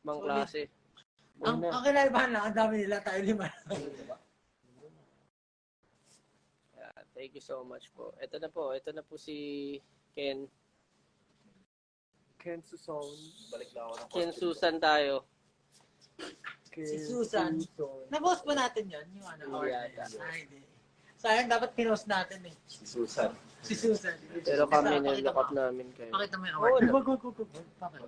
Mang klase. Ang kinaibahan lang, ang dami nila, tayo 5 lang. Yeah, thank you so much po. Ito na po si Ken. Ken Susan. Balik na ako ng Ken Susan tayo. Si Susan. Na-post ba natin yun? Yung ano? Yeah. Ay, hindi. Sayang, dapat pinost natin eh. Si Susan. Si Susan. Pero kami Pakita nilook mo. up namin kayo. Pakita mo yung award. Go. Bakit?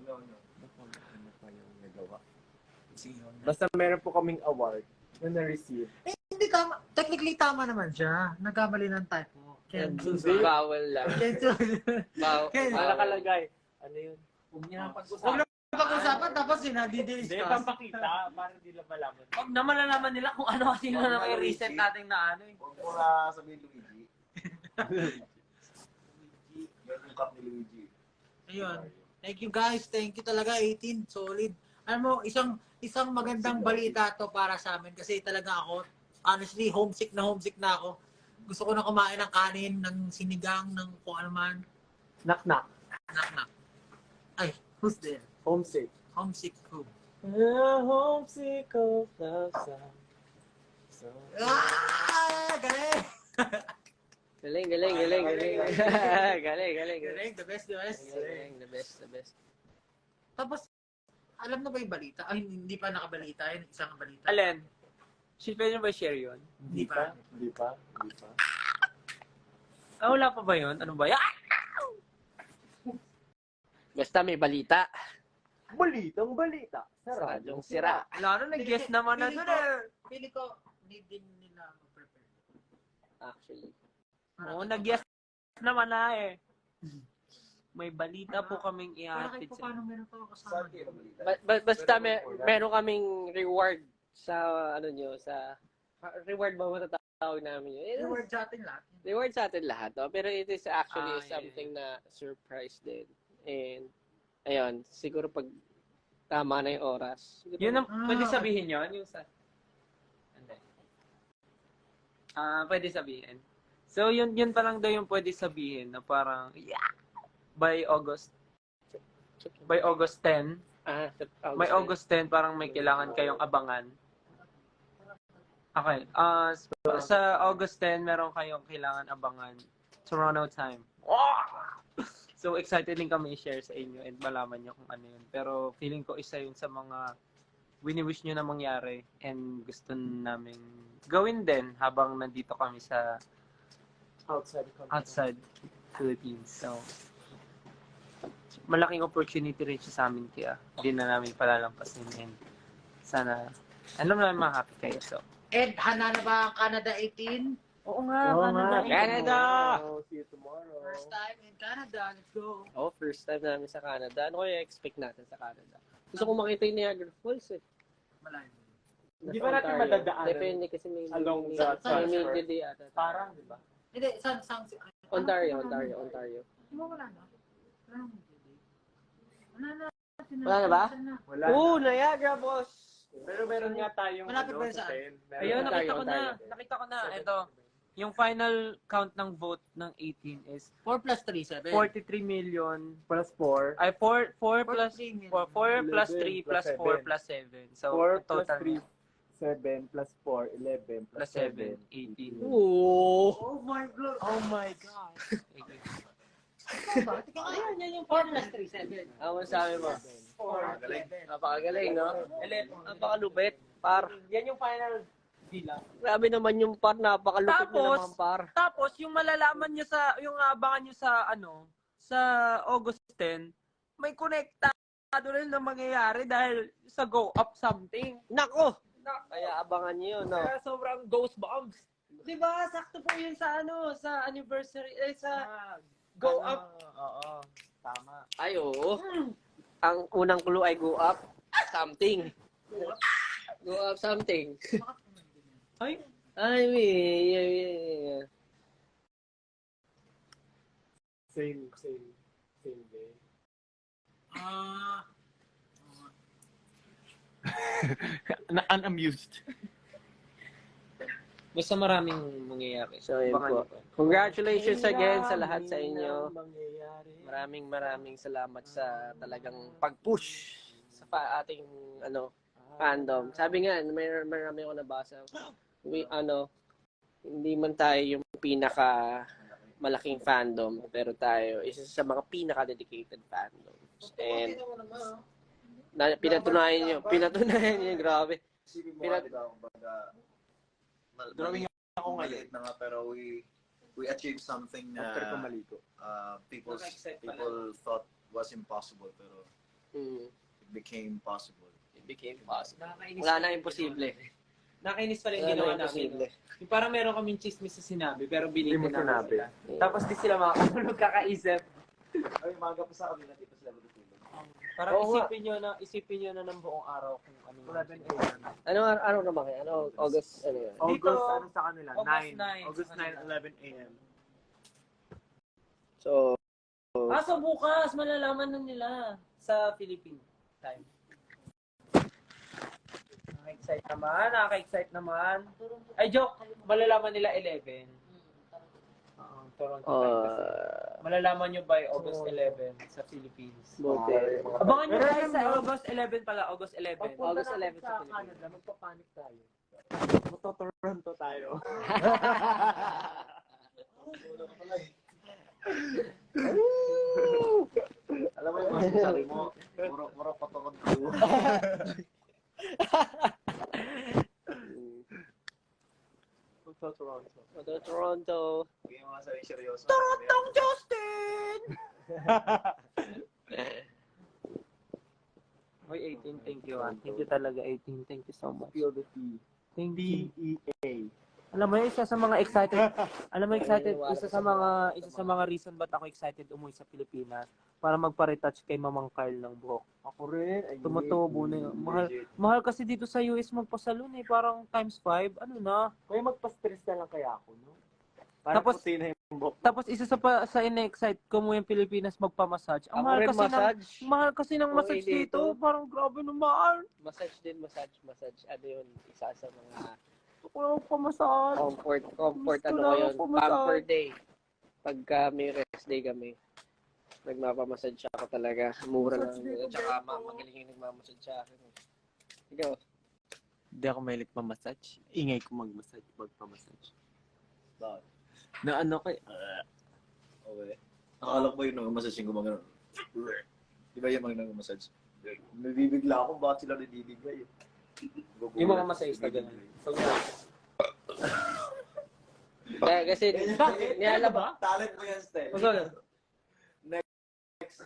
Basta meron po kaming award na na-receive. Eh, hindi tama. Technically tama naman siya. Nagkamali ng typo. Ken Susan. Bawal lang. Ken Susan. Bawal. Nakalagay. Ano yun? Huwag niya nang Huwag pag-usapan. na pag-usapan, tapos Hindi, sinadi-discuss. pampakita para di lang malaman. Huwag na malalaman nila kung ano kasi yung naki-reset natin na ano eh. Huwag mo na sabihin Luigi. Luigi. Yan yung cup ni Luigi. Ayun. Thank you guys. Thank you talaga. 18. Solid. Alam mo, isang magandang balita to para sa amin kasi talaga ako, honestly, homesick na ako. Gusto ko na kumain ng kanin, ng sinigang, ng kung ano man. Knock-knock. Knock. Ay, who's there? Homesick. Homesick who? Homesick of love song. Galing! Galing. Galing, the best. Galing, the best. Tapos, alam na ba yung balita? Ay, hindi pa nakabalita. Yun, isang balita. Alin? Pwede nyo ba share yun? Hindi pa. Ah, wala pa ba yun? Ano ba? Basta may balita. Balitang balita. Sa radyong sira. Wala na, nag-guess naman na doon eh. Pili ko, need din nila mag-prepare. Actually. Oo, nag-guess naman na eh. May balita po kaming ihatid sa... Paano meron pa ako kasama? Basta meron kaming reward sa reward ba matatawag namin yun? Reward sa atin lahat. Reward sa atin lahat, no? Pero it is actually Yeah. something na surprise din. And, ayun, siguro pag tama na yung oras. Siguro, Yun ang pwede sabihin yun? Yung sa... Hindi. Pwede sabihin. So, yun pa lang daw yung pwede sabihin na parang, by August 10, may August 10, parang may kailangan kayong abangan. Okay. Sa August 10, meron kayong kailangan abangan. Toronto time. So, excited din kami i-share sa inyo and malaman nyo kung ano yun. Pero feeling ko isa yun sa mga wini-wish nyo na mangyari and gusto namin gawin din habang nandito kami sa outside Philippines. So, malaking opportunity rin siya sa amin kaya hindi na namin palalampasin and sana alam namin ma-happy kayo. So, Ed, hana na ba ang Canada 18? oo nga, Canada! See you tomorrow. First time in Canada. Let's go. First time namin sa Canada. Ano kaya expect natin sa Canada? Gusto ko makita yung Niagara Falls eh. Malayo. Hindi ba natin madadaanan? Depende kasi may Along may the may ata. Parang, di ba? Hindi, saan? Ontario. Di ba wala na? Wala na. Wala na ba? Wala. Niagara Falls! Pero meron nga tayong Malapit ba yun sa saan? 10. Ayun, Ontario. nakita ko na. Ito, yung final count ng vote ng 18 is 4 plus 3, 7. 43 million. Plus 4. Ay, 4 plus 43 million. 4 plus 3 11 plus 4 plus 7. So, 4 plus total 3, 7 plus 4, 11 plus 7, 18. Oh my God. Oh my God. Yan yung 4 plus 3, 7. Ano sabi mo? 4, Napakagaling, no? Napakalupit. Par. Yan yung final bilang. Grabe naman yung par. Napakalupit na Tapos, naman par. Tapos, yung malalaman nyo sa, yung abangan nyo sa, sa August 10, may konektado rin na mangyayari dahil sa go up something. Nako! Kaya abangan nyo yun, no? Kaya sobrang ghost bombs. Diba? Sakto po yun sa sa anniversary, sa go up. Oo. Tama. Ay, oo. Ang unang clue ay go up something. Go up something. Ay, Ay, Same day. Unamused. basta maraming mangyayari. So, yun Abangan po. nyo po. Congratulations again sa lahat sa inyo. Mangyayari. Maraming salamat sa talagang pag-push sa ating fandom. Sabi nga, marami ako nabasa. Hindi man tayo yung pinaka malaking fandom, pero tayo isa sa mga pinaka-dedicated fandoms. And pinatunayan niyo, grabe. Isipin mo Pinat- nga, kumbaga, Drawing ako ngayon. maliit na nga, pero we achieved something After ko na maligo. people thought was impossible, pero it became possible. It became possible. Nakakainis. Wala na imposible. Nakainis pa rin Wala na ginawa namin. imposible. Yung parang meron kaming chismis sa sinabi, pero Hindi binig mo na namin sinabi. sila. Tapos di sila makakatulog kakaisip. Ay, maga pa sa kanila, dito sila matutulog. Parang Oo nga. isipin nyo na ng buong araw kung ano yung 11 a.m. Ano naman kayo? August, yun? August, ano sa kanila? August 9. 9 August sa 9, kanila. 11 a.m. So, So bukas, malalaman na nila sa Philippine time. Nakaka-excite naman. Ay, joke! Malalaman nila 11. Toronto time kasi. Malalaman nyo by August 11 sa Philippines. buti. Abangan nyo guys sa August 11 pala, August 11. August 11 sa Pilipinas. Canada, magpapanik tayo. Magto-Toronto tayo. Alam mo yung mga sinasabi mo, mura patungod ko. Magto-Toronto. Toronto. Hindi yung mga sabi seryoso. Torontong Justin! Hoy, 18, thank you. Thank you talaga, 18. Thank you so much. Feel the tea. Thank you. T-E-A. Alam mo, isa sa mga excited, isa sa mga reason ba't ako excited umuwi sa Pilipinas para magpa-retouch kay Mamang Carl ng buhok. Ako rin. Ay, Tumutubo na yun. Mahal kasi dito sa US magpa-salon parang times 5, ano na. Kaya magpa-stress na lang kaya ako, no? Para Tapos- puti na yung buhok. Tapos isa sa ina-excite ko mo yung Pilipinas magpa-massage. Ang Ako mahal rin kasi massage. mahal kasi ng Okay, massage dito. dito. Parang grabe na mahal. Massage. Ano yun? Isa sa mga Ako pa-massage. comfort Gusto ano na ko yun? ako massage. Pamper day. Pagka may rest day kami, nagmapamassage ako talaga. Mura lang. At saka magaling yung nagmamassage sa akin. Ikaw? Hindi ako mahilig pa-massage. Ingay ko mag-massage, magpa-massage. Bakit? Na ano kay... Okay. Akala ko ba yung nag-massage yung gumagano? Di ba yung mga nag-massage? Nabibigla ako, bakit sila nabibigla yun? Yung mga massage na ganun. So, Kaya kasi, nilalaba. Talent mo yan, Stel.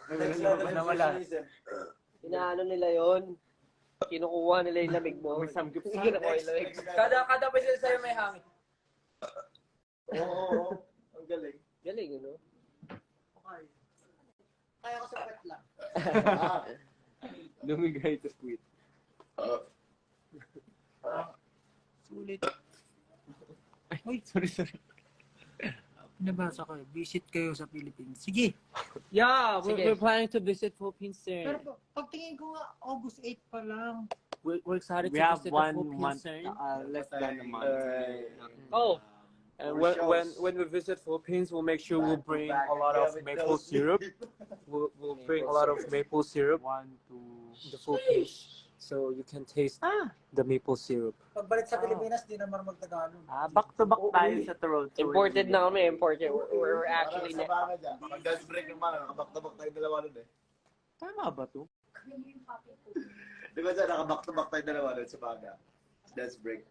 Next level of Nawala. professionalism. Inaano nila yon, kinukuha nila yung lamig mo. May samgyup sa Kinukuha yung lamig. kada pa sila sa'yo may hangin. Oo. Ang galing. Galing, ano? Kaya ko sa pet lang. Lumigay to quit. Sulit. Ay, sorry. Nabasa ko, visit kayo sa Philippines. Sige. Yeah, Sige. we're planning to visit Philippines soon. Pero pagtingin ko nga, August 8 pa lang. We're excited We to have visit the 1 Philippines month, soon. less than a month. Oh, And More when shows. we visit Philippines, we'll make sure we'll bring a lot of maple syrup. We'll bring a lot of maple syrup 1, 2... to the Philippines, so you can taste the maple syrup. Pagbalik sa Pilipinas, di naman magtagalog. back to back tayo sa Toronto. imported na kami, imported. We're actually, Sa baga dyan. Pag dance break yung mga, nakabak-tabak tayo dalawa nun eh. Tama ba to? Di ba dyan, nakabak-tabak tayo dalawa nun sa baga. Dance break.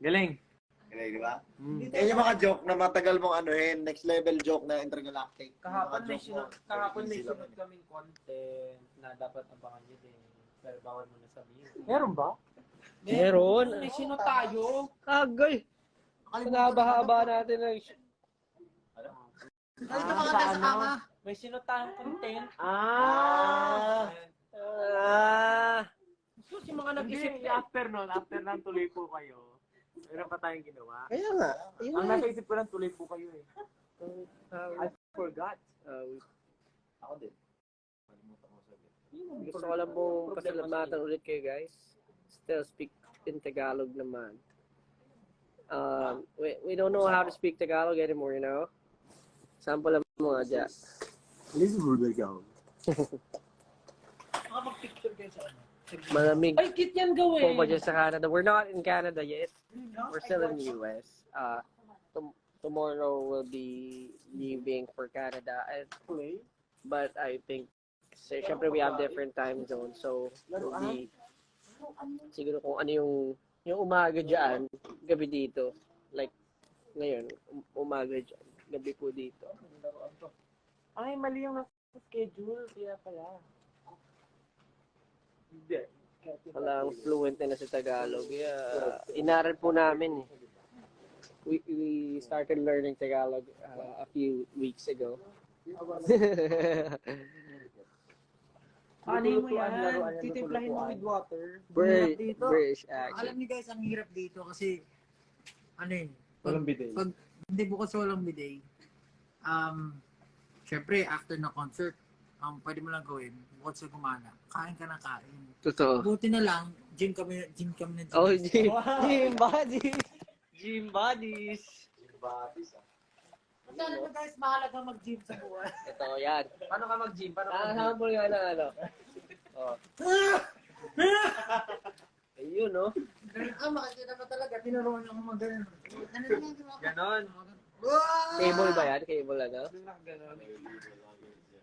Galing. Okay, di ba? Mm. Eh, yung mga joke na matagal mong anuhin, next level joke na intergalactic. Kahapon may Yung mga joke mo, kahapon may easy lang sunod yun. kaming content na dapat abangan nyo din. Pero bawal mo na sabihin. Meron ba? meron. May sino tayo? Kagay. Nabahaba natin ng sa ano? May sino tayong content. So, yung mga nag-isip Hindi, after nun, tuloy po kayo. Meron pa tayong ginawa. Kaya nga. Yun Ang nga. nasa isip ko lang, tuloy po kayo eh. I forgot. Ako din. Kalimutan ko sabihin. Gusto ko lang pong pasalamatan ulit kayo, guys. Still speak in Tagalog naman. We don't know how to speak Tagalog anymore, you know? Sample lang mga dyan. This is really go. malamig Ay, kit yan gawin. po ba dyan sa Canada. We're not in Canada yet. We're still in the US. Tomorrow we'll be leaving for Canada. But I think, syempre we have different time zones. So, we'll be, siguro kung ano yung umaga dyan, gabi dito. Like, ngayon, umaga dyan, gabi po dito. Ay, mali yung schedule. Kaya pala. Hindi. Walang fluent na sa Tagalog. Kaya, inaral po namin eh. We started learning Tagalog a few weeks ago. Ano mo yan? Titimplahin mo with water. British, dito. British Alam accent. niyo guys, ang hirap dito kasi ano yun, Walang bidet. pag hindi bukas sa walang bidet, syempre after na concert, pwede mo lang gawin, bukod sa gumana, kain ka ng kain. Totoo. Buti na lang, gym kami na gym. Oh, gym buddies. Gym buddies. Kasi alam mo guys, mahalaga mag-gym sa buhay. Ito, yan. Paano ka mag-gym? Paano ka mag-gym? Sample nga na ano. Oh. Ayun, no? Makikita mo talaga, tinuruan niyo ako mag-gano'n. Ano na yung Ganon. Cable ba yan? Cable ano? Ganon.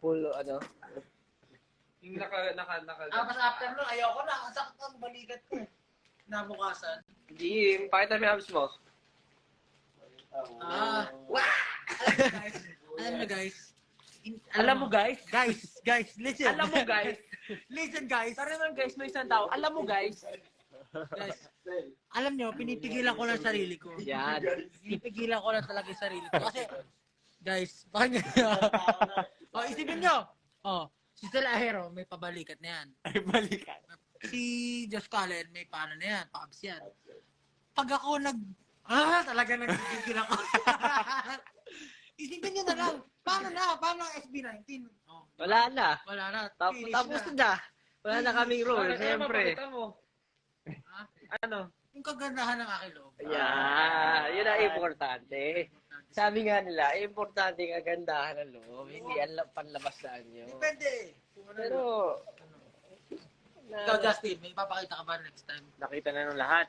Full ano? Yung naka. Tapos after nun, ayoko na, ang sakit ang balikat ko eh. Nabukasan. Gym. Pakita mo yung abs mo. Alam mo guys, Alam mo guys? guys, listen. Alam mo guys? Listen guys. Tara naman guys, may isang tao. Alam mo guys? Guys, alam nyo, pinipigilan ko lang sarili ko. Yan. Pinipigilan ko lang talaga yung sarili ko. Kasi, guys, bakit isipin nyo. Si Stella Ahero, may pabalikat na yan. Ay, balikan. Si Josh Cullen, may paano na yan, paabs yan. Pag ako talaga nagpipigil ako. Isipin nyo na lang, paano ang SB19? Wala na. Wala na, finish Tapos na. Wala na kaming rule, Ano, siyempre. mapakita mo. Ha? Ano? Yung kagandahan ng aking loob. Yan. Yun ang importante. Sabi nga nila, importante ang kagandahan ng loob. Hindi ang panlabas sa anyo. Depende. Pero, Ikaw, Justin, may ipapakita ka ba next time? Nakita na ng lahat.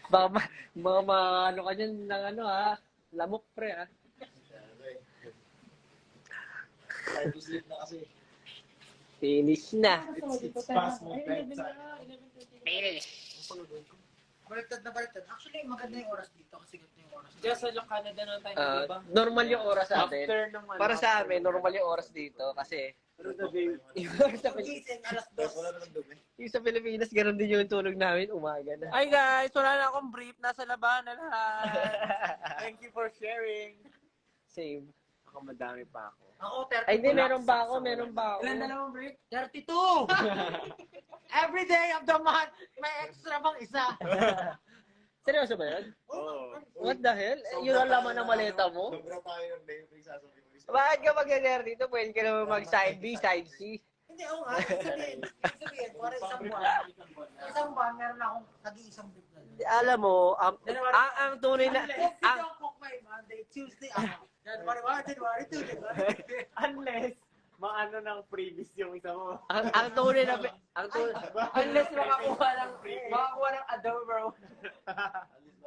baka ano ka dyan ng ano ha, lamok pre ha. Time to sleep na kasi. Finish na. It's past my bedtime. Finish. Baliktad. Actually, maganda yung oras dito kasi ganito yung oras. Diyan sa Canada na tayo, di ba? Normal yung oras sa atin. After nung ano. Para sa amin, normal yung oras dito kasi yung oras sa Gising, alas 2. Wala naman dumi. yung sa Pilipinas, ganun din yung tulog namin, umaga na. Ay guys, wala na akong brief. Nasa labanan lahat. Thank you for sharing. Same. Ako madami pa ako. Ako, 30. Ay, hindi, meron ba ako? Ilan dalawang brief? 32! Every day of the month, may extra pang isa. Seryoso ba yun? Oo. What the hell? Yun ang laman ng maleta mo? Sobra tayo ng day, sasabihin mo isa. Bakit ka mag-ganyan dito? Pwede ka naman mag-side B, side C. Hindi, oo nga. Sabihin, para isang buwan, meron akong nag-iisang brief na. Alam mo, ang tunay na... Unless you don't cook my Monday, Tuesday, January 1, January 2, January 3. Unless, maano ng previous yung isa mo. ang tunay na... Ang tunay... Unless makakuha ng adobo. At least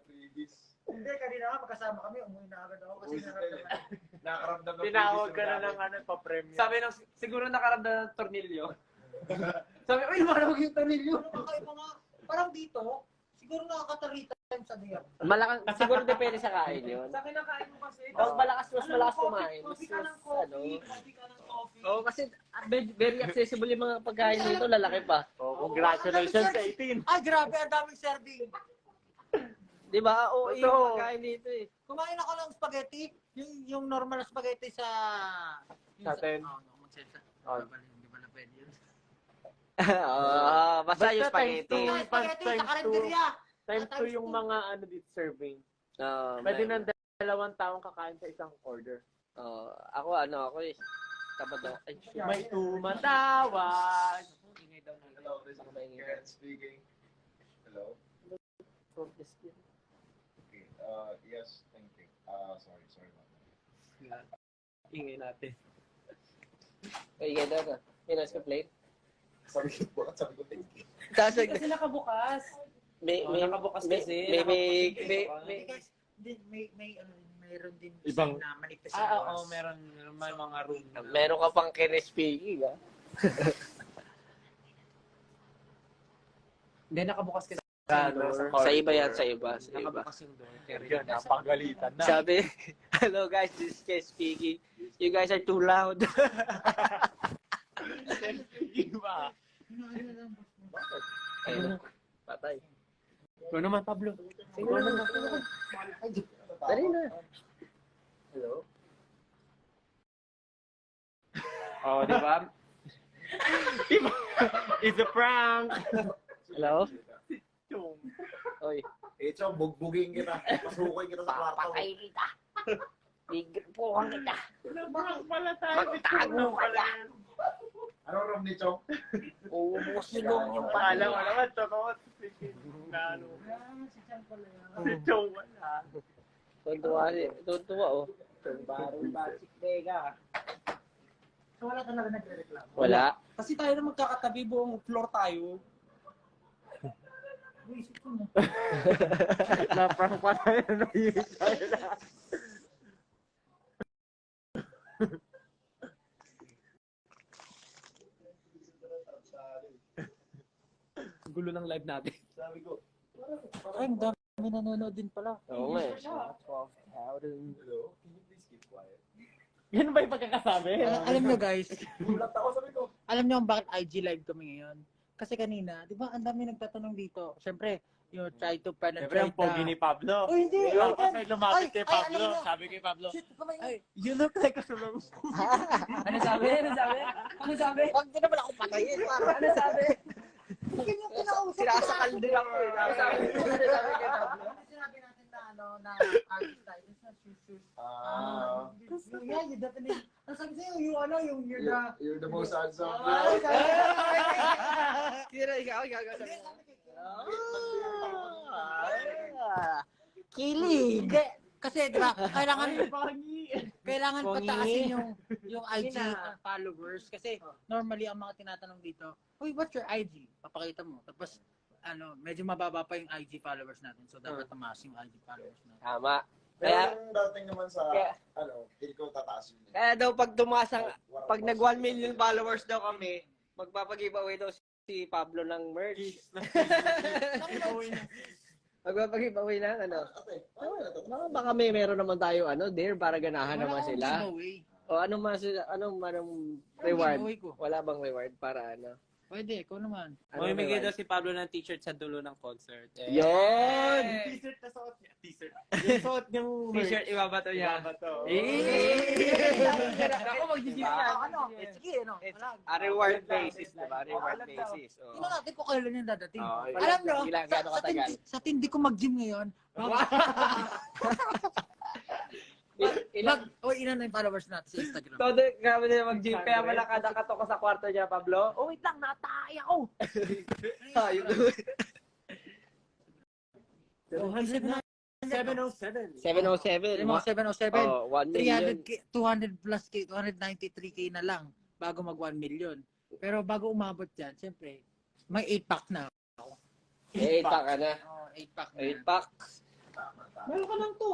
previous. Hindi, kanina nga magkasama kami, umuwi na agad ako kasi naramdaman. Nakaramdam ng Tinawag ka na ng pa-premium. Sabi nung, siguro nakaramdam ng tornilyo. Sabi, uy, lumalawag yung tornilyo. Kakaiba nga, parang dito, siguro nakaka-3 times a day ako. Malakas, siguro depende sa kain yun. Sa kinakain mo kasi. Pag mas malakas kumain. Coffee ka ng Mas, coffee, coffee ka ng coffee. Oo, kasi very accessible yung mga pagkain dito, lalaki pa. Oh, congratulations sa 18. Ay, grabe, ang daming serving. Di ba? Oo, Totoo. yung pagkain dito eh. Kumain ako ng spaghetti, yung normal na spaghetti sa... Sa 10. Oo, magsalsa. Oh. Hindi ba na pwede yun? Basta yung spaghetti. Yung spaghetti sa karinderya. Times 2 yung mga ano dito serving. Pwede ng dalawang taong kakain sa isang order. Ako eh. Tapat ako. Ay, shoot. May tumatawag. Ingay daw na. Hello, this is Karen speaking. Hello. Okay. Yes, thank you. Sorry about that. Ingay natin. Ay, ganda na. May nice complaint. Sabi ko, thank you. Tapos, Kasi nakabukas. Nakabukas kasi. Guys, mayroon din Ibang- na manipis sa Oo, bukas. meron may mga room. meron ka pang kinis-speaking, ha? Hindi, nakabukas kasi. Sa iba yan, sa iba. Sa iba. Nakabukas yung door. Yun, napagalitan na. Sabi, hello guys, this is Jay speaking. You guys are too loud. Iba. Ayun. Patay. Ikaw naman, Pablo. Sige na. Dali na. Hello? Oh, di ba? It's a prank. Hello? Oy. Chong, bugbugin kita. Pasukin kita sa kwarto. Papatay kita. Bigpuhan kita. Pala tayo. Magtago ka na. Ano ram ni Chong? Uubusin mo yung Alam mo pala. naman, totoo. Si Chong wala. Tuntua, oh. Barong Basic Vega. So, wala talaga nagre-reklamo. Wala. Kasi tayo na magkakatabi, buong floor tayo. Isip ko na. Na-prank pa tayo na yun. Gulo ng live natin. Sabi ko, Ay, ang dami nanonood din pala. Oo nga. hello? Can you please keep quiet? Yan ba yung pagkakasabi? Alam nyo guys, Gulat ako, sabi ko. alam nyo kung bakit IG live kami ngayon? Kasi kanina, di ba, ang dami nagtatanong dito. Siyempre, you try to Siyempre, penetrate ang pogi ni Pablo. Oh, hindi. Ikaw Ay, kasi lumapit ay, kay ay, Pablo. alam mo. Sabi kay Pablo, Shit, kamay. ay, you look like a sulong. Ano sabi? Ano sabi? Ano sabi? Huwag din naman ako patayin. Ano sabi? Ganyan kinausap. Sinasakal din ako. Sinasakal din ako. Sinasabi kay Pablo. Sinabi natin na na artist tayo. It's not shoes. Yeah, you definitely. Ano sabi sa'yo? You're the... You're the most handsome. Ay, Sino, ikaw. Kilig. Hindi. Kasi, di ba, kailangan pataasin yung IG followers. Kasi, normally, ang mga tinatanong dito, uy, what's your IG? Papakita mo. Tapos, medyo mababa pa yung IG followers natin. So, dapat tumaas yung IG followers natin. Tama. Pero Kaya, yung dating naman sa, Kaya- feel ko tataas yun. kaya daw pag tumasang, pag nag 1 million followers daw kami, magpapag-giveaway daw si Pablo ng merch. Magpapag-giveaway ng ano. Baka meron naman tayo there para ganahan naman sila. Giveaway. O anong reward? Giveaway ko. Wala bang reward para ano? Pwede, ikaw naman. Mamimigay daw si Pablo ng t-shirt sa dulo ng concert. Yun! T-shirt na suot niya. T-shirt. Yung suot niyang T-shirt, ibabato niya. Ibabato. Ako mag-GG Sige, Reward basis, diba? Reward basis. Tingnan natin kung kailan yung dadating. Oh, Alam nyo, ilang gaano katagal? sa tindi ko mag-gym ngayon, ilan na yung followers natin sa Instagram. Todo, grabe na mag-gym. Kaya malakad ka to sa kwarto niya, Pablo. Oh, wait lang, nataya ko! Tayo. 707. 707. Yung mga 707, Oh, 1 million. 300K, 200 plus K, 293K na lang bago mag 1 million. Pero bago umabot dyan, siyempre, may 8-pack na. 8 pack ka na. Oh, 8-pack na. 8 pack. Meron ka lang to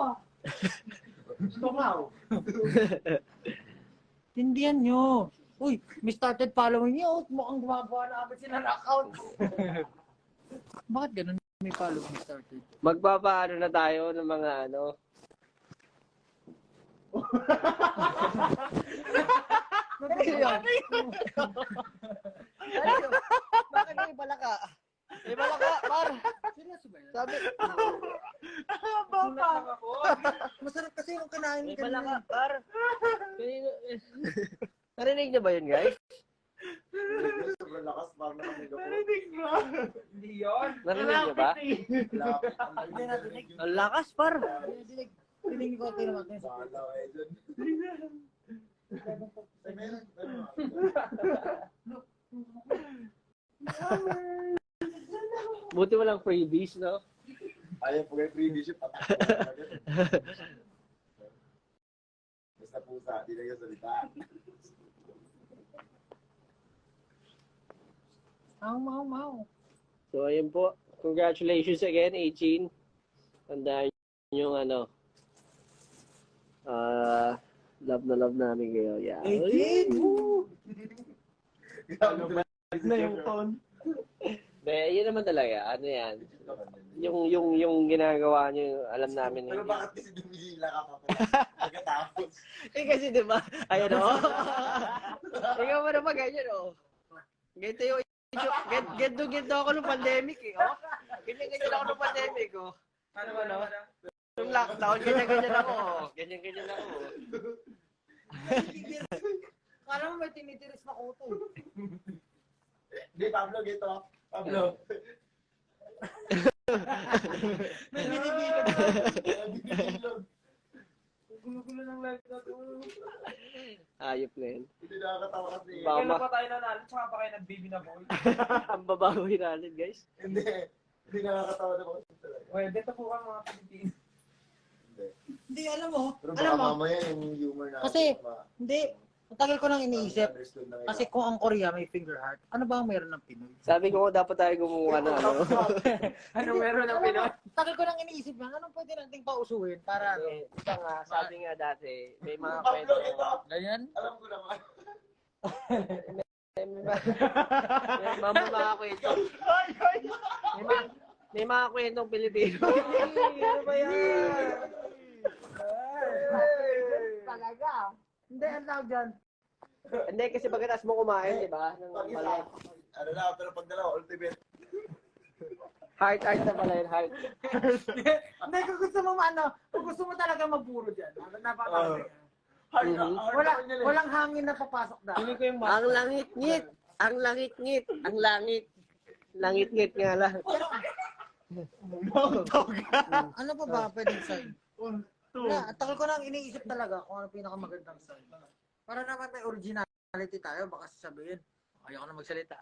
Tindihan nyo. Uy, may started following nyo. Mukhang gumagawa na agad sila ng account. Bakit ganun may following started? Magpapaano na tayo ng mga Bakit may balaka? May balaka, par. Seryoso ba yan? Sabi, Masarap kasi yung kanain may balaka, par. Narinig niyo ba yun, guys? Sobrang lakas, parang nakamiga ko. Hindi yun. Narinig niyo ba? Lapit ang Hindi narinig. Ang lakas, par. Tinig ko kayo naman. Bahala kayo dun. Ay, meron. Buti walang freebies, no? Ayaw po kayo previous yung na pusa, di na yung salita. Mau. So, ayun po. Congratulations again, 18. Tandaan yung love na love namin kayo. Yeah. 18! Na yung tone. De, yun naman talaga. Ano yan? Yung ginagawa niyo, alam namin. Pero bakit kasi dumihila ka pa pagkatapos? Kasi diba, ayun o. Ikaw mo naman ganyan o. Ganito yung ganto ako nung pandemic eh. Oh. Ganyan ako nung pandemic oh. Ano? Nung lockdown, ganyan ako. Ganyan ako. Kala mo may tinitiris na kuto. Hindi, Pablo, gito. Pablo. May binibilog. Binibilog. Gulo-gulo ng live na to. Ayop na yun. Hindi nakakatawa kasi. Baka Kailan pa tayo nanalo, tsaka pa kayo nag-baby na boy. ang babawi natin guys. Hindi. Hindi nakakatawa na kasi talaga. Well, dito po ang mga Pilipino. Hindi. Hindi, alam mo. Pero Alam baka mo. mamaya yung humor na Kasi, hindi. Ang tagal ko nang iniisip. understood na Kasi kung ang Korea may finger heart, ano ba ang meron ng Pinoy? Sabi ko dapat tayo gumawa na Ano meron ng Pinoy? Tagal ko nang iniisip yan. Anong pwede nating pausuhin para ano? Ito nga, sabi nga dati, may mga Pablo, kwento. ito. Ganyan? Alam ko naman. Mga kwento. May mga kwentong Pilipino. Ano ba yan? Talaga. Hindi, ang tawag dyan. Hindi, kasi pagkatapos mo kumain, di ba? Ng Pag isa, mali. ano na, pero pag dalawa, ultimate. Heart na pala yun, heart. Hindi, kung gusto mo kung gusto mo talaga mapuro dyan. Napakatagal. Hard na, Mhm. hard na yun eh. Walang hangin na papasok na. Hindi ko yung Ang langit-ngit. Ang langit-ngit. Ang langit. Langit-ngit nga lang. Ano pa ba pwedeng sign? Wala, ang tagal ko nang iniisip talaga kung ano pinakamagandang sign. Para naman may originality tayo, baka sasabihin, ayoko na magsalita.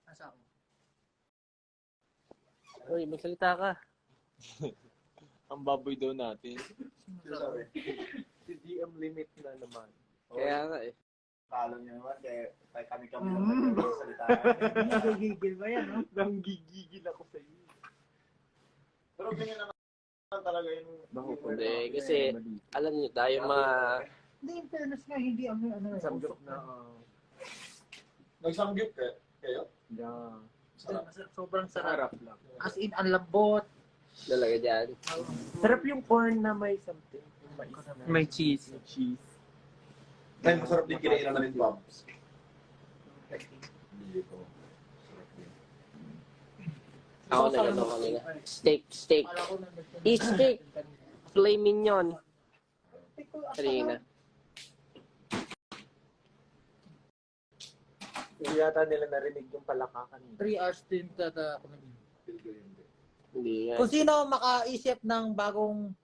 Asa ako? Uy, magsalita ka. Ang baboy daw natin. Sino sabi? Si DM limit na naman. Kaya nga eh. Talo niyo naman, kaya kami naman yung salita. Nagigigil ba yan, no? Nanggigigil ako sa iyo. Pero ganyan naman talaga yung humor Hindi, na- kasi alam niyo tayo mga... Hindi, in fairness nga, hindi ano. Samgyup na. Nagsamgyup kayo? Yeah. Sobrang sarap. Sarap lang. As in, ang lambot. Talaga dyan. Sarap yung corn na may something. May cheese. May cheese. Ay, masarap din kinain na rin, Bobs. Hindi ko. Ako na lang kanina. Steak. Kala ko na Steak. Filet mignon. Kanina. Hindi yata nila narinig yung palakakan. 3 hours din tata ako nag Hindi nga. Kung sino makaisip ng bagong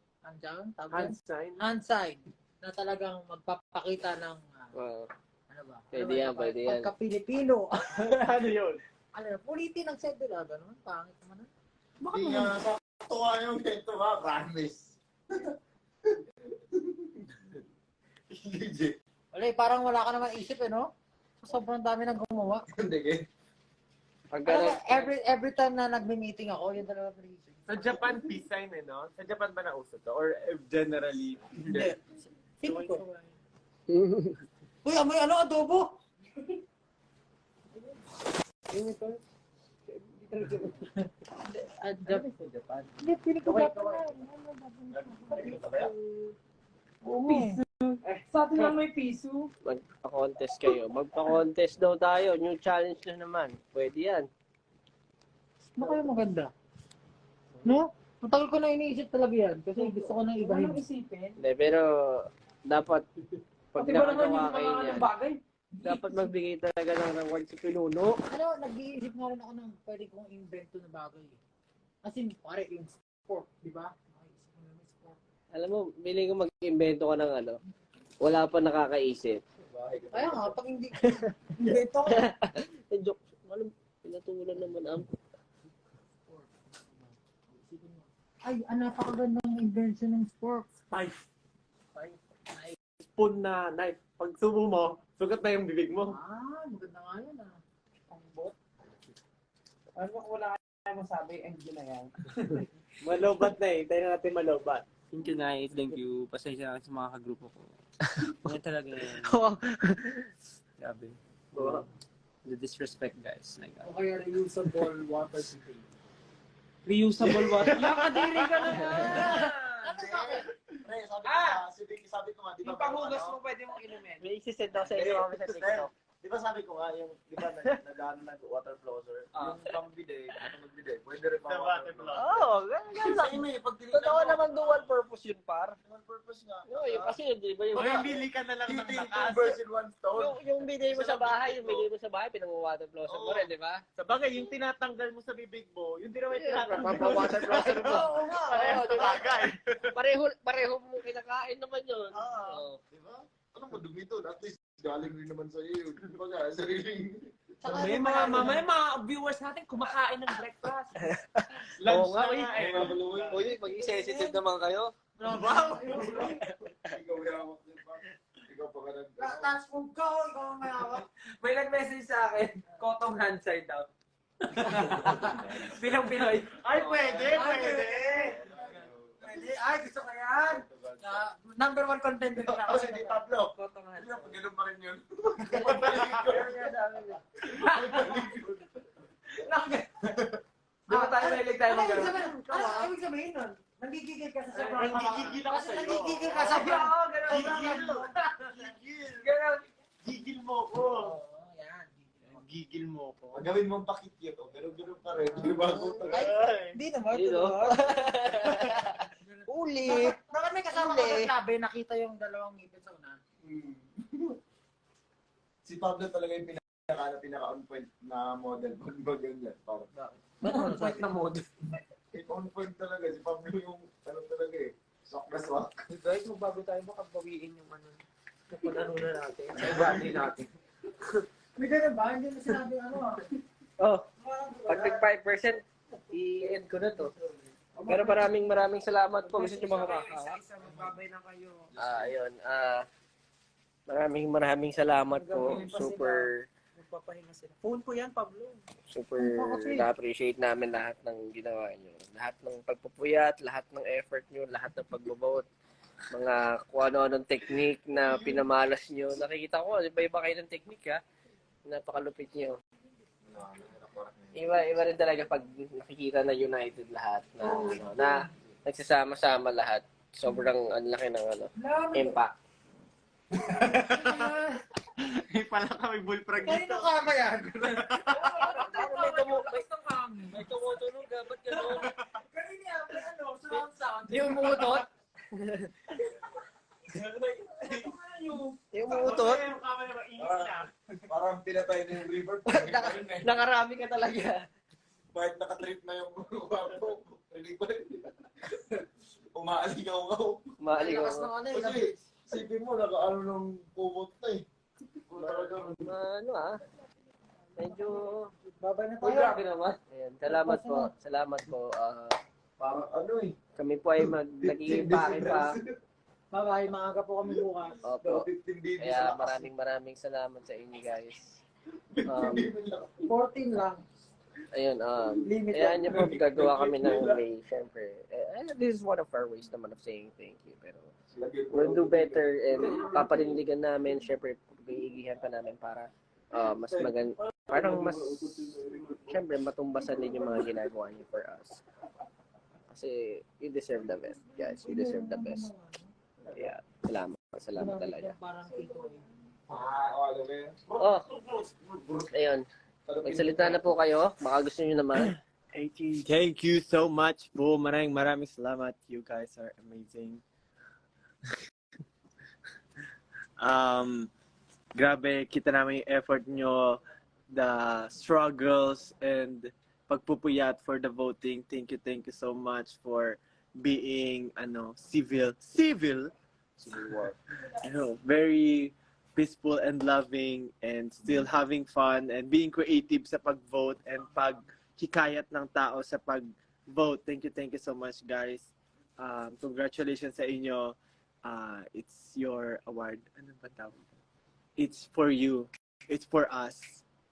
Hand sign. hand sign na talagang magpapakita ng Wow. ano ba? Pwede yan, pwede yan. Pagka-Pilipino. Ano yun? Ano, pulitin ng set nila, gano'n. Pangit naman. Bakit Hindi naman? nga, saktuwa yung ganito ha, promise. Legit. Wala, parang wala ka naman isip eh, no? Sobrang dami nang gumawa. Hindi eh. Pagka Every time na nagme-meeting ako, yun talaga naisip. Sa Japan, peace sign eh, no? Sa Japan ba nauso to? Or generally? Hindi. Feeling ko. Uy, amoy ano, adobo? Japan. Hindi, feeling ko dapat na. Sa atin lang may piso. magpa-contest kayo. Magpa-contest daw tayo. New challenge na naman. Pwede yan. Ano kaya maganda? No? Matagal ko na iniisip talaga yan. Kasi gusto ko nang ibahin. isipin. Hindi, pero dapat pag Pati ba naman nakagawa yung kayo mga niyan, bagay? dapat magbigay talaga ng reward sa pinuno. Ano, nag-iisip nga rin ako ng pwede kong invento na bagay. As in, pare, yung sport, di ba? Nakaisip mo naman sport. Alam mo, biling ko mag-invento ka ng wala pa nakakaisip. Kaya nga, pag hindi invento ko, Eh, joke. Alam, pinatulan naman ang... Ay, napakagandang invention ng spork. Knife. Spoon na knife. Pag sumo mo, sugat na yung bibig mo. Maganda nga yan Ang bot. Ano kung wala kayong masabi, NG na yan. Malobat na eh. Tayo na natin malobat. Thank you, guys. Thank you. Pasensya na sa mga kagrupo ko. Yan talaga yan. Grabe. The disrespect, guys. Like, O kaya reusable water bottle. reusable water. Nakadiri ka na Pre, sabi ko nga, di ba? Yung panghugas mo, pwede mong inumin. May isi-send daw sa inyo kami sa TikTok. Di ba sabi ko nga, yung, di ba, nag-ano na water flosser, yung pang-bidet, magbide, pwede rin pang water flosser. Oo, ganyan lang. Same eh, pag tinignan Totoo mo, naman dual purpose yun, par. one purpose nga. No, yung kasi di ba yung... O yung bili ka na lang ng Heating lakas. two birds in one stone. Yung binigay mo sa bahay, pinang-water flosser mo rin, di ba? Sa bagay, yung tinatanggal mo sa bibig mo, yung di naman tinatanggal mo. Papawater flosser mo. Oo nga. Pareho, di ba? bagay. Pareho mo kinakain naman yun. Oo. Di ba? Anong madumi doon? At least galing rin naman sa iyo. Di ba nga, sariling... May mga viewers natin kumakain ng breakfast. Lunch nga, na nga eh. Uy, maging sensitive naman kayo. Wow! Ikaw yamak din pa. Ikaw pa ka nag... Touch food ko, ikaw ang mayawak. May nag-message sa akin, Kotong hand side out. Bilang Pinoy. Ay, pwede. Ay, gusto ko yan. Number 1 contender na Kasi di Pablo. Kotong hand Ano pag ganun pa rin yun? Di ba tayo mahilig tayo ng gano'n? Ano ibig sabihin nun? Nagigigil ka sa sobrang Nagigigil ako Kasi sa'yo. nagigigil ka sa sobrang Gigil. Gigil mo ko. Yan. Gigil mo ko. Pag gawin mong pakikit, o ganun pa rin. Di ba? Hindi naman. Dito. Ulit. Bakit may kasama ka sa labi, nakita yung dalawang ngipin sa unahan? Si Pablo talaga yung pinaka-on point na model pag ganyan. Parang, Ano point na mode? on point talaga. Si Pablo yung, ano talaga eh, swak na swak. Guys, magbago tayo baka bawiin yung ano. Kung ano na natin. Sa body natin. May ganun ba? Hindi mo sinabi ano ah. Oh, pag nag 5%, i-end ko na to. Pero maraming salamat po. Gusto nyo mga kakawa? Isa-isa magbabay na kayo. Ayun. Maraming salamat po. Super Magpapahinga sila. Phone ko yan, Pablo. na-appreciate namin lahat ng ginawa nyo. Lahat ng pagpupuyat, lahat ng effort nyo, lahat ng pag-vote, mga kung ano-anong technique na pinamalas nyo. Nakikita ko, iba-iba kayo ng technique ha. Napakalupit nyo. Iba rin talaga pag nakikita na united lahat na na nagsasama-sama lahat. Sobrang ang laki ng impact. May pala kami bullfrog Kanino ka ba yan? May tumutunog ka, ba't gano'n? Kanino yan? May ano? Surround sound. Yung umutot? Yung umutot? Yung camera mainit na. Parang pinatay na yung river. Nakarami ka talaga. Bakit nakatrip na yung kwarto? River. Umaaligaw-gaw. Maaligaw. Lakas ng ano eh. Kasi, sipin mo, nakaano ng kumot na eh. Kung talagang... Medyo... Babay na Uy, tayo. grabe naman. Ayan, salamat po. Parang ano eh. Kami po ay nag-iimpake pa. Bye-bye. Maaga po kami bukas. Opo. 15 babies Kaya na maraming salamat sa inyo guys. 14 lang. Ayun, Limit ayan lang. niyo po, gagawa kami ng way, syempre. This is one of our ways naman of saying thank you. Pero we'll do better and papanindigan namin, syempre, iigihan pa namin para mas parang mas, syempre, matumbasan din yung mga ginagawa niyo for us. Kasi you deserve the best, guys. You deserve the best. Yeah, salamat talaga. Parang ito eh. Oh, ayun. Magsalita na po kayo. Baka gusto niyo naman. Thank you so much po. Maraming salamat. You guys are amazing. Grabe, kita namin yung effort nyo, the struggles, and pagpupuyat for the voting. Thank you so much for being, civil, very peaceful and loving, and still having fun, and being creative sa pag-vote, and paghikayat ng tao sa vote. Thank you so much, guys. Congratulations sa inyo. It's your award. Ano ba tawag? It's for you. It's for us.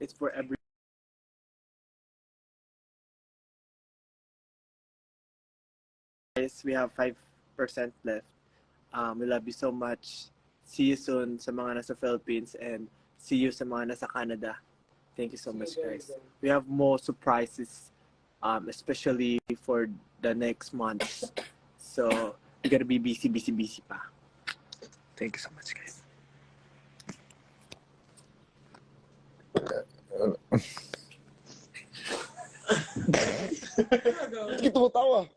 It's for every guys. We have 5% left. We love you so much. See you soon sa mga nasa Philippines and see you sa mga nasa Canada. Thank you so much, guys. We have more surprises, especially for the next month. So, we gotta be busy pa. Thank you so much, guys. Bakit tumatawa?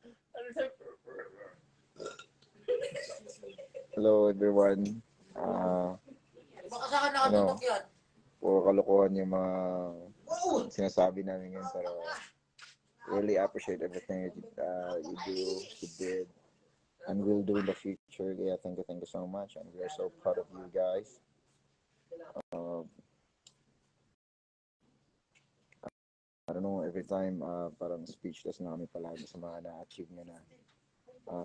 Hello everyone. Baka sa akin nakatutok yan. Puro kalokohan yung mga sinasabi namin ngayon, pero really appreciate everything you do, you did, and will do in the future. Yeah, thank you so much, and we are so proud of you guys. I don't know, every time parang speechless na kami palagi sa mga na-achieve nyo na.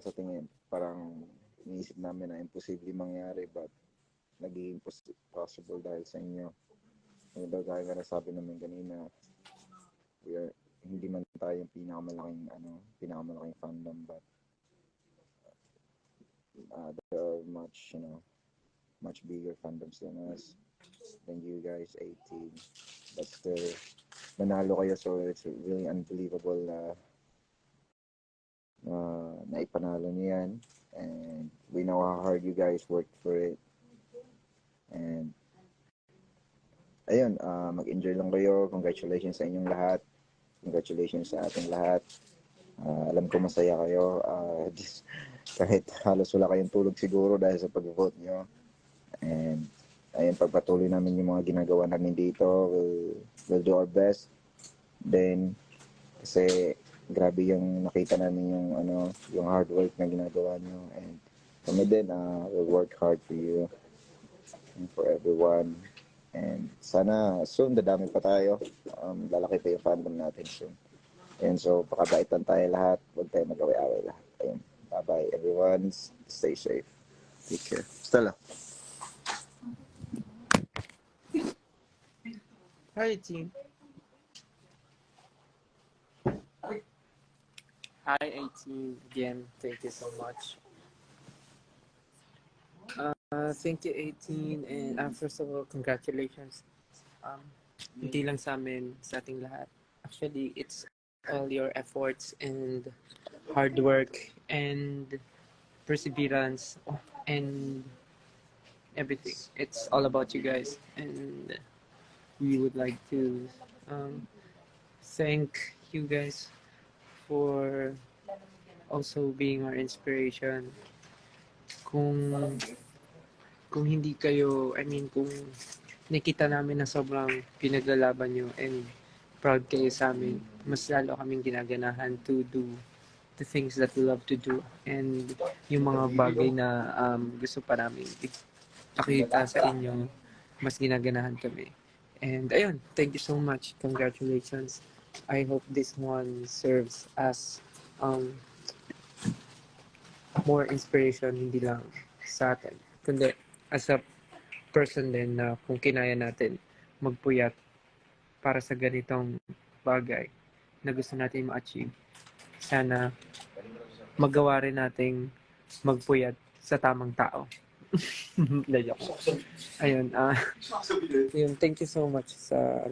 Sa tingin, parang iniisip namin na imposible mangyari, but naging possible dahil sa inyo. Yung gaya nga nasabi namin kanina, hindi man tayo yung pinakamalaking fandom, but there are much bigger fandoms than us. Thank you guys, 18. But still, nanalo kayo, so it's really unbelievable na ipanalo niyo yan. And we know how hard you guys worked for it. And ayun, mag-enjoy lang kayo. Congratulations sa inyong lahat. Congratulations sa ating lahat. Alam ko masaya kayo. Kahit halos wala kayong tulog siguro dahil sa pag-vote nyo. And ayun, pagpatuloy namin yung mga ginagawa namin dito. We'll do our best. Then, kasi grabe yung nakita namin yung hard work na ginagawa nyo. And kami din, we'll work hard for you and for everyone. And sana soon, dadami pa tayo. Lalaki pa yung fandom natin soon. And so, pakabaitan tayo lahat. Huwag tayo mag-away-away lahat. Ayun. Bye-bye, everyone. Stay safe. Take care. Stella. Hi, team. Hi, 18. Again, thank you so much. Thank you, 18. And first of all, congratulations. Hindi lang sa amin, sa ating lahat. Actually, it's all your efforts and hard work and perseverance and everything. It's all about you guys. And we would like to thank you guys for also being our inspiration. Kung hindi kayo, kung nakita namin na sobrang pinaglalaban nyo and proud kayo sa amin, mas lalo kaming ginaganahan to do the things that we love to do and yung mga bagay na gusto pa namin ipakita sa inyo, mas ginaganahan kami. And ayun, thank you so much. Congratulations. I hope this one serves as more inspiration, hindi lang sa atin, kundi as a person din na kung kinaya natin magpuyat para sa ganitong bagay na gusto natin ma-achieve, sana magawa rin nating magpuyat sa tamang tao. Ayun, yun, thank you so much sa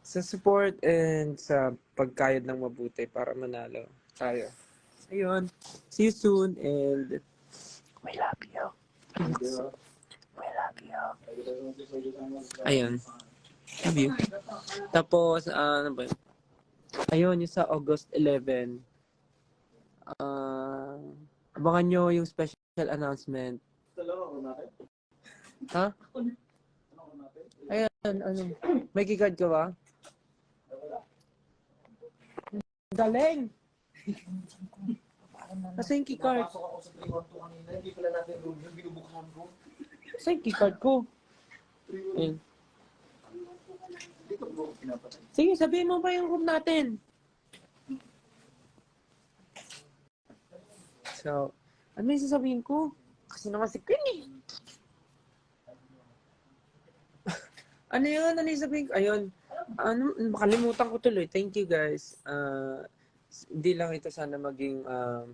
sa support and sa pagkayod ng mabuti para manalo tayo. Ayun, see you soon and we love you. We love you. Ayun, love you. Tapos, ano ba yun? Ayun, yung sa August 11, abangan nyo yung special announcement. Ha? Ayan, may keycard ka ba? Galing! Nasa yung keycard? Nasa yung keycard ko? Ayun. Sige, sabihin mo pa yung room natin. So, ano yung sasabihin ko? Kasi naman si Queen eh. Ano yun? Ano yung sabihin ko? Ayun. Ano, makalimutan ko tuloy. Thank you guys. Hindi lang ito sana maging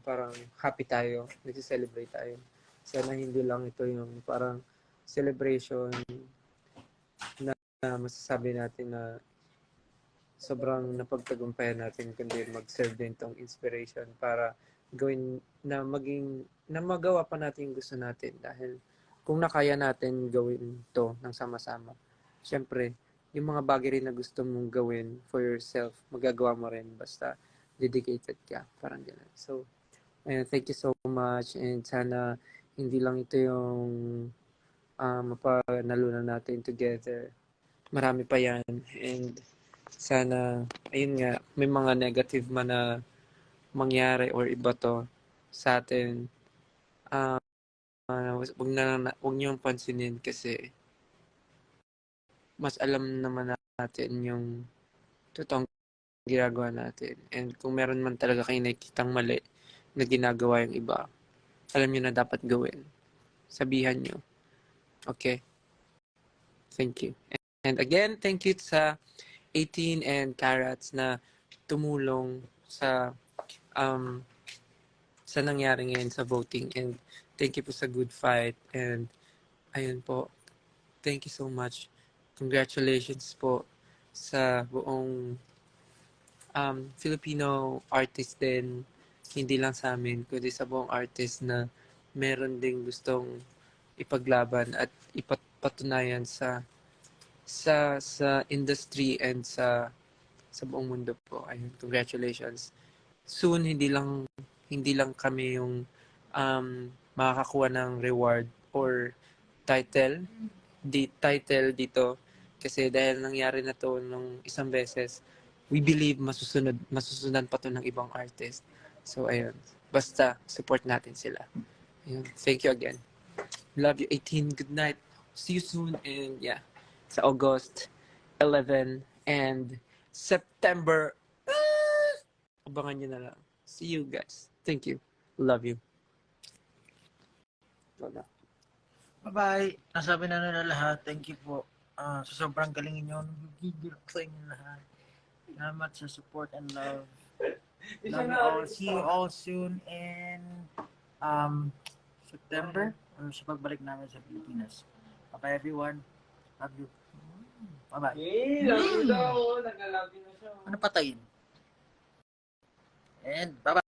parang happy tayo. Nag-celebrate tayo. Sana hindi lang ito yung parang celebration na masasabi natin na sobrang napagtagumpayan natin kundi mag-serve din tong inspiration para gawin na maging na magawa pa natin yung gusto natin dahil kung nakaya natin gawin to ng sama-sama syempre yung mga bagay rin na gusto mong gawin for yourself magagawa mo rin basta dedicated ka parang gano'n so thank you so much and sana hindi lang ito yung mapanalunan natin together marami pa yan and sana, ayun nga, may mga negative man na mangyari or iba to sa atin. Wag niyong pansinin kasi mas alam naman natin yung totoong ginagawa natin. And kung meron man talaga kayo nakikitang mali na ginagawa yung iba, alam niyo na dapat gawin. Sabihan niyo. Okay? Thank you. And again, thank you sa 18 and Carats na tumulong sa nangyari ngayon sa voting and thank you po sa good fight and ayun po thank you so much congratulations po sa buong Filipino artist din hindi lang sa amin kundi sa buong artist na meron ding gustong ipaglaban at ipatunayan sa industry and sa buong mundo po. Ayun, congratulations. Soon hindi lang kami yung makakakuha ng reward or title dito kasi dahil nangyari na to nung isang beses we believe masusundan pa to ng ibang artist. So ayun, basta support natin sila. Ayun, thank you again. Love you 18. Good night. See you soon and yeah. Sa August 11 and September. Abangan nyo na lang. See you guys. Thank you. Love you. Wala. Bye-bye. Nasabi na nila lahat. Thank you po. Sa sobrang galingin nyo. Nagigil ko sa inyo lahat. Salamat sa support and love. Love you all. See you all soon in September or sa pagbalik namin sa Pilipinas. Bye everyone. Love you. Bye-bye. Love you daw. Nag-love you na siya. Ano patayin? And bye-bye.